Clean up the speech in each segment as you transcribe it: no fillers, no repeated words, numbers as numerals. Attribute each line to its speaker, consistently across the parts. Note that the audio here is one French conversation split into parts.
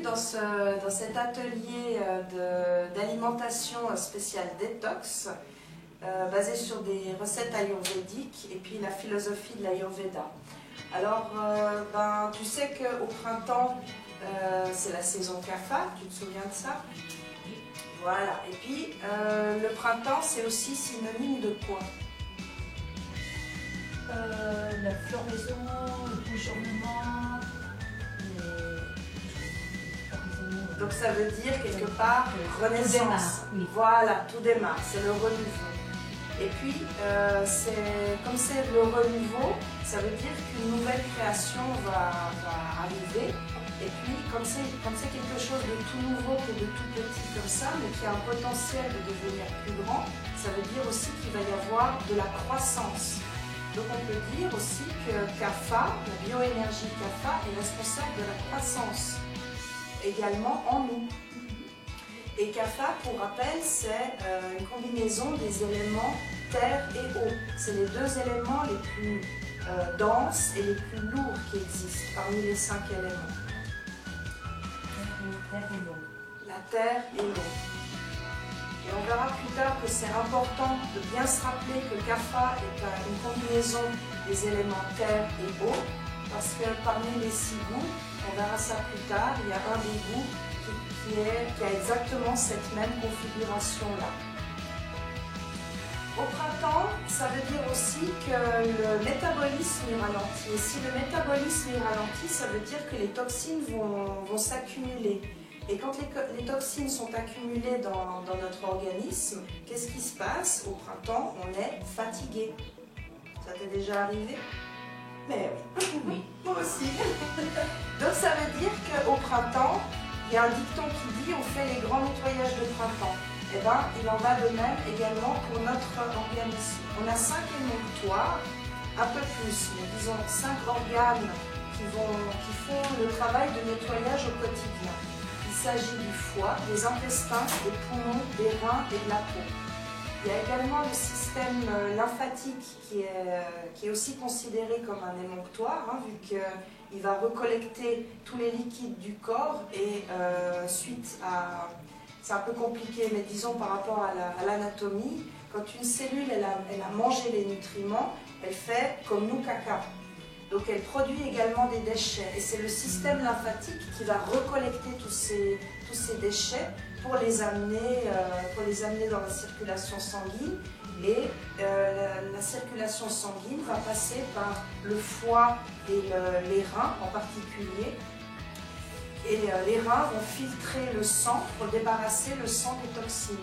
Speaker 1: dans cet atelier d'alimentation spéciale détox, basé sur des recettes ayurvédiques et puis la philosophie de l'Ayurveda. Alors, tu sais qu'au printemps, c'est la saison Kapha, tu te souviens de ça? Voilà, et puis le printemps, c'est aussi synonyme de quoi?
Speaker 2: La floraison, le bourgeonnement,
Speaker 1: Donc ça veut dire quelque part renaissance.
Speaker 2: Tout démarre, oui.
Speaker 1: Voilà, tout démarre, c'est le renouveau. Et puis, comme c'est le renouveau, ça veut dire qu'une nouvelle création va arriver. Et puis, comme c'est quelque chose de tout nouveau, que de tout petit comme ça, mais qui a un potentiel de devenir plus grand, ça veut dire aussi qu'il va y avoir de la croissance. Donc on peut dire aussi que Kapha, la bioénergie Kapha, est responsable de la croissance, également en nous. Et Kapha, pour rappel, c'est une combinaison des éléments terre et eau. C'est les deux éléments les plus denses et les plus lourds qui existent parmi les 5 éléments. La terre et l'eau. Et on verra plus tard que c'est important de bien se rappeler que Kapha est une combinaison des éléments terre et eau, parce que parmi les 6 goûts, on verra ça plus tard, il y a un des goûts qui a exactement cette même configuration-là. Au printemps, ça veut dire aussi que le métabolisme ralentit. Et si le métabolisme est ralenti, ça veut dire que les toxines vont s'accumuler. Et quand les toxines sont accumulées dans notre organisme, qu'est-ce qui se passe? Au printemps, on est fatigué. Ça t'est déjà arrivé? Mais oui, moi aussi. Donc ça veut dire qu'au printemps, il y a un dicton qui dit on fait les grands nettoyages de printemps. Eh bien, il en va de même également pour notre organisme. On a 5 émonctoires, un peu plus, mais disons 5 organes qui font le travail de nettoyage au quotidien. Il s'agit du foie, des intestins, des poumons, des reins et de la peau. Il y a également le système lymphatique qui est aussi considéré comme un émonctoire, vu qu'il va recollecter tous les liquides du corps et suite à... C'est un peu compliqué, mais disons par rapport à l'anatomie, quand une cellule elle a mangé les nutriments, elle fait comme nous caca. Donc elle produit également des déchets. Et c'est le système lymphatique qui va recollecter tous ces déchets pour les amener dans la circulation sanguine. Et la circulation sanguine va passer par le foie et les reins en particulier. Et les reins vont filtrer le sang pour débarrasser le sang des toxines.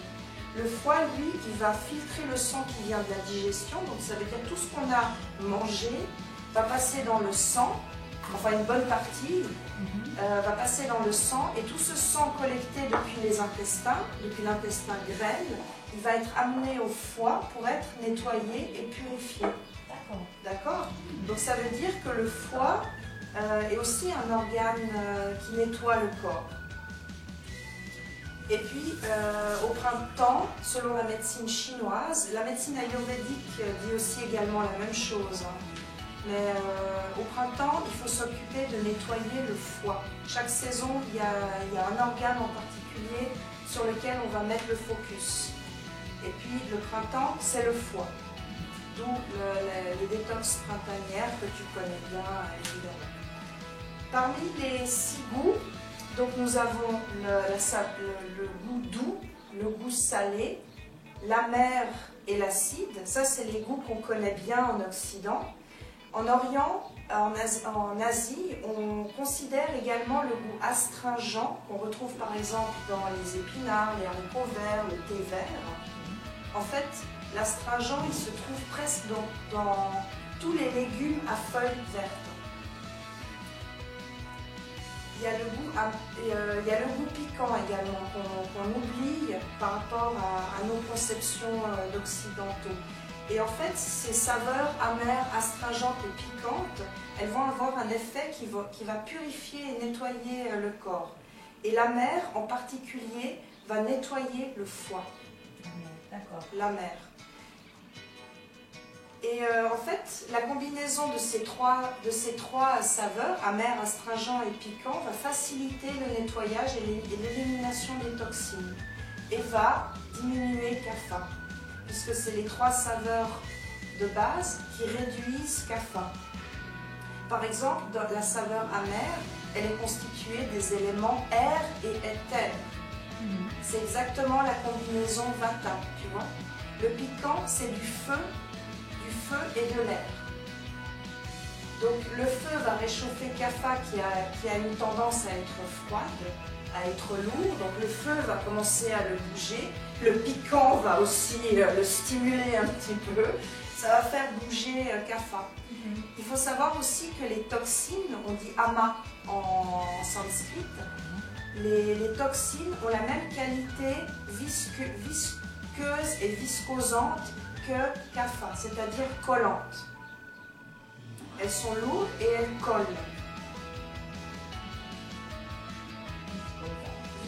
Speaker 1: Le foie, lui, il va filtrer le sang qui vient de la digestion, donc ça veut dire tout ce qu'on a mangé va passer dans le sang, enfin une bonne partie va passer dans le sang, et tout ce sang collecté depuis les intestins, depuis l'intestin grêle, il va être amené au foie pour être nettoyé et purifié. D'accord. Donc ça veut dire que le foie est aussi un organe qui nettoie le corps. Et puis, au printemps, selon la médecine chinoise, la médecine ayurvédique dit aussi également la même chose. Mais au printemps, il faut s'occuper de nettoyer le foie. Chaque saison, il y a un organe en particulier sur lequel on va mettre le focus. Et puis, le printemps, c'est le foie. D'où les détox printanières que tu connais bien, évidemment. Parmi les 6 goûts, donc nous avons le goût doux, le goût salé, l'amer et l'acide. Ça, c'est les goûts qu'on connaît bien en Occident. En Orient, en Asie, on considère également le goût astringent qu'on retrouve par exemple dans les épinards, les haricots verts, le thé vert. En fait, l'astringent, il se trouve presque dans tous les légumes à feuilles vertes. Il y a le goût piquant également qu'on oublie par rapport à nos conceptions d'occidentaux. Et en fait, ces saveurs amères, astringentes et piquantes, elles vont avoir un effet qui va purifier et nettoyer le corps. Et l'amer, en particulier, va nettoyer le foie.
Speaker 2: D'accord.
Speaker 1: L'amer. Et en fait, la combinaison de ces trois saveurs, amer, astringent et piquant, va faciliter le nettoyage et l'élimination des toxines et va diminuer CAFA, puisque c'est les 3 saveurs de base qui réduisent CAFA. Par exemple, dans la saveur amère, elle est constituée des éléments air et éther. C'est exactement la combinaison vata, tu vois. Le piquant, c'est du feu et de l'air. Donc le feu va réchauffer CAFA qui a une tendance à être froide, à être lourd. Donc le feu va commencer à le bouger. Le piquant va aussi le stimuler un petit peu. Ça va faire bouger CAFA. Il faut savoir aussi que les toxines, on dit ama en sanskrit, les toxines ont la même qualité visqueuse et viscosante que CAFA, c'est-à-dire collante. Elles sont lourdes et elles collent.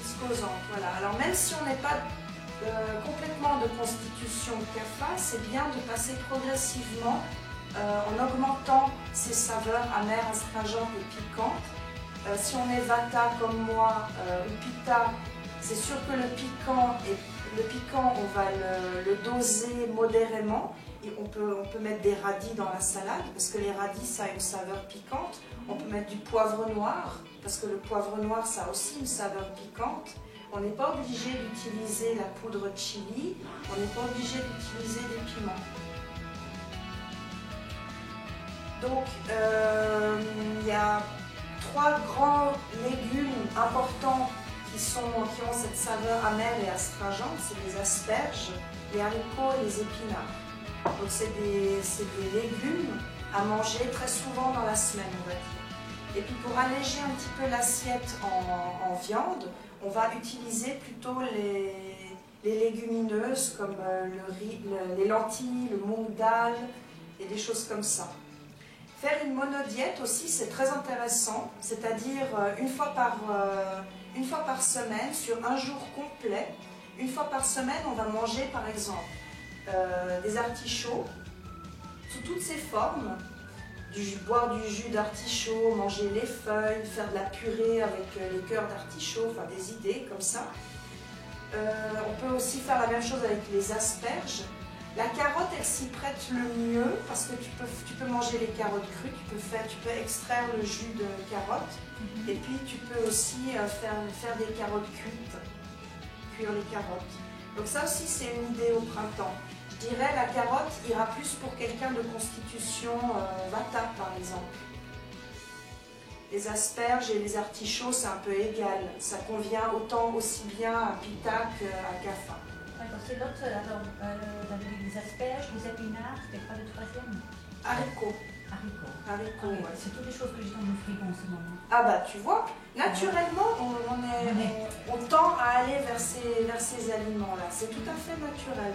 Speaker 1: Viscosante, voilà. Alors même si on n'est pas complètement de constitution CAFA, c'est bien de passer progressivement en augmentant ces saveurs amères, astringentes et piquantes. Si on est vata comme moi ou pitta, c'est sûr que le piquant, on va le doser modérément. Et on peut mettre des radis dans la salade, parce que les radis, ça a une saveur piquante. On peut mettre du poivre noir, parce que le poivre noir, ça a aussi une saveur piquante. On n'est pas obligé d'utiliser la poudre chili, on n'est pas obligé d'utiliser des piments. Donc, il y a 3 grands légumes importants qui ont cette saveur amère et astringente, c'est les asperges, les haricots et les épinards. Donc c'est des légumes à manger très souvent dans la semaine, on va dire. Et puis pour alléger un petit peu l'assiette en viande, on va utiliser plutôt les légumineuses comme le riz, les lentilles, le mung dal et des choses comme ça. Faire une monodiète aussi, c'est très intéressant, c'est-à-dire une fois par semaine, sur un jour complet, une fois par semaine, on va manger par exemple des artichauts sous toutes ces formes, boire du jus d'artichaut, manger les feuilles, faire de la purée avec les cœurs d'artichaut, enfin des idées comme ça. On peut aussi faire la même chose avec les asperges. La carotte, elle s'y prête le mieux parce que tu peux manger les carottes crues, tu peux extraire le jus de carotte et puis tu peux aussi faire des carottes cuites, cuire les carottes. Donc ça aussi c'est une idée au printemps. Je dirais la carotte ira plus pour quelqu'un de constitution vata par exemple. Les asperges et les artichauts c'est un peu égal, ça convient aussi bien à pitta qu'à kapha.
Speaker 2: D'accord, c'est l'autre, alors, les asperges, les épinards, c'était pas le troisième?
Speaker 1: Haricots.
Speaker 2: Haricots,
Speaker 1: Ouais.
Speaker 2: c'est toutes les choses que j'ai dans le frigo en ce moment.
Speaker 1: Ah bah tu vois, naturellement on tend à aller vers ces aliments-là, c'est tout à fait naturel.